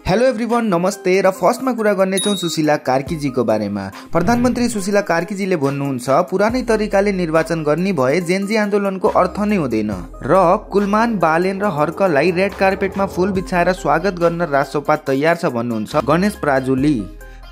Hello everyone, नमस्ते। र फर्स्टमा कुरा गर्नेछौँ सुशीला कार्कीजीको बारेमा। प्रधानमन्त्री सुशीला कार्कीजीले भन्नुहुन्छ, पुरानै तरिकाले निर्वाचन गर्ने भए जेनजी आन्दोलनको अर्थ नै हुँदैन। र कुलमान, बालेन र हर्कलाई रेड कार्पेटमा फूल बिछाएर स्वागत गर्न रासोपा तयार छ भन्नुहुन्छ गणेश प्राजुली।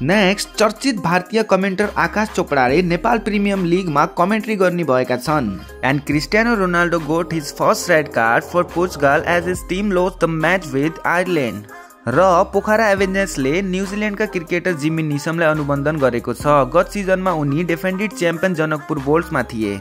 नेक्स्ट, चर्चित भारतीय कमेन्टर आकाश चोपडाले नेपाल प्रिमियम लिगमा कमेन्ट्री गर्ने भएका छन्। And Cristiano Ronaldo got his first red card for Portugal as his team lost the match with Ireland. र पोखरा एभेन्जर्सले न्युजिल्यान्डका क्रिकेटर जिमी निसमलाई अनुबन्धन गरेको छ। गत सिजनमा उनी डिफेन्डेड च्याम्पियन जनकपुर बोल्ट्समा थिए।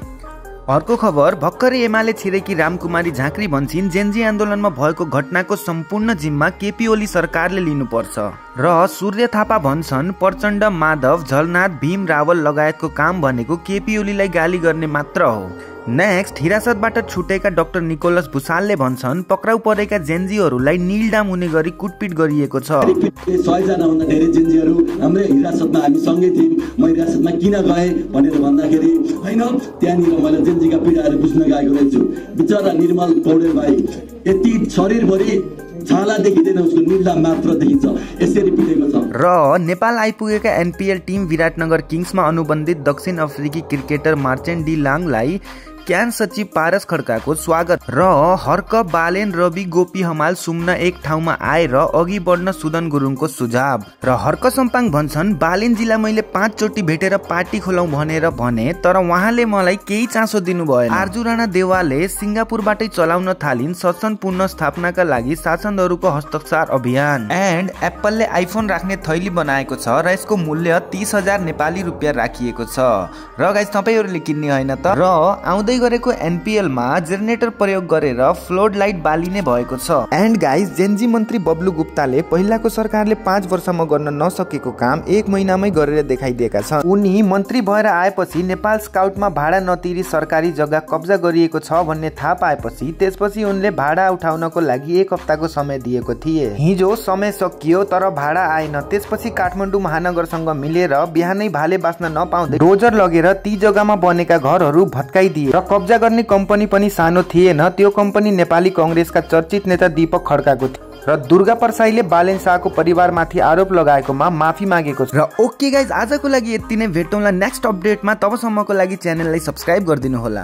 अर्को खबर, भर्खरै एमाले छिरेकी रामकुमारी झाँक्री भन्छिन् जेनजी आन्दोलनमा भएको घटनाको सम्पूर्ण जिम्मा केपी ओली सरकारले लिनुपर्छ। र सूर्य थापा भन्छन्, प्रचण्ड, माधव, झलनाथ, भीम रावल लगायतको काम भनेको केपी ओलीलाई गाली गर्ने मात्र हो। नेक्स्ट, हिरासतबाट छुटेका डाक्टर निकोलस भुसालले भन्छन्, पक्राउ परेका जेनजीहरूलाई निलडाम हुने गरी कुटपिट गरिएको छ। 100 जना भन्दा धेरै जेनजीहरू हाम्रै हिरासतमा हामी सँगै थियौँ। म हिरासतमा किन गए भनेर भन्दाखेरि हैन, त्यहाँनिर मैले जेनजीका पीडाहरू बुझ्न गएको रहेछु। बिचरा निर्मल पौडेल भाइ यति शरीरभरि छाला देखिँदैन, उसको निलडाम मात्र देखिन्छ, यसरी पिटेको छ। र नेपाल आइपुगेका एनपीएल टिम विराटनगर किङ्समा अनुबन्धित दक्षिण अफ्रिकी क्रिकेटर मार्चेन्ट डी लाङलाई क्यान सचिव पारस खड्काको स्वागत। र हर्क, बालेन, रवि, गोपी हमाल सुम्न एक ठाउँमा आएर अघि बढ्न सुदन गुरुङको सुझाव। र हर्क सम्पाङ भन्छन्, बालेनजीलाई मैले 5 चोटि भेटेर पार्टी खोलौँ भनेर भने, तर उहाँले मलाई केही चासो दिनु भएन। आर्जु राणा देवालले सिङ्गापुरबाटै चलाउन थालिन् शासन पुनर्स्थापनाका लागि शासनहरूको हस्ताक्षर अभियान। एन्ड एप्पलले आइफोन राख्ने थैली बनाएको छ र यसको मूल्य 30,000 नेपाली रुपियाँ राखिएको छ। र गाइस, तपाईहरुले किन्ने हैन त। र आउँदै गरेको एनपीएल मा जेनेरेटर प्रयोग गरेर फ्लोड लाइट बालिने भएको छ। एन्ड गाइस, जेनजी मन्त्री बब्लु गुप्ताले पहिलाको सरकारले 5 वर्षमा गर्न नसकेको काम 1 महिनामै गरेर देखाइदिएका छन्। उनी मन्त्री भएर आएपछि नेपाल स्काउटमा भाडा नतिरी सरकारी जग्गा कब्जा गरिएको छ भन्ने थाहा पाएपछि त्यसपछि उनले भाडा उठाउनको लागि 1 हप्ताको समय दिएको थिए। हिजो समय सकियो तर भाडा आएन। त्यसपछि काठमाडौँ महानगरसँग मिलेर बिहानै भाले बाँच्न नपाउँदै डोजर लगेर ती जग्गामा बनेका घरहरू भत्काइदिए। र कब्जा गर्ने कम्पनी पनि सानो थिएन, त्यो कम्पनी नेपाली कांग्रेसका चर्चित नेता दीपक खड्काको थियो। र दुर्गा परसाईले बालेन शाहको परिवारमाथि आरोप लगाएकोमा माफी मागेको छ। र ओके गाइज, आजको लागि यति नै। भेटौँला नेक्स्ट अपडेटमा। तबसम्मको लागि च्यानललाई सब्स्क्राइब गरिदिनु होला।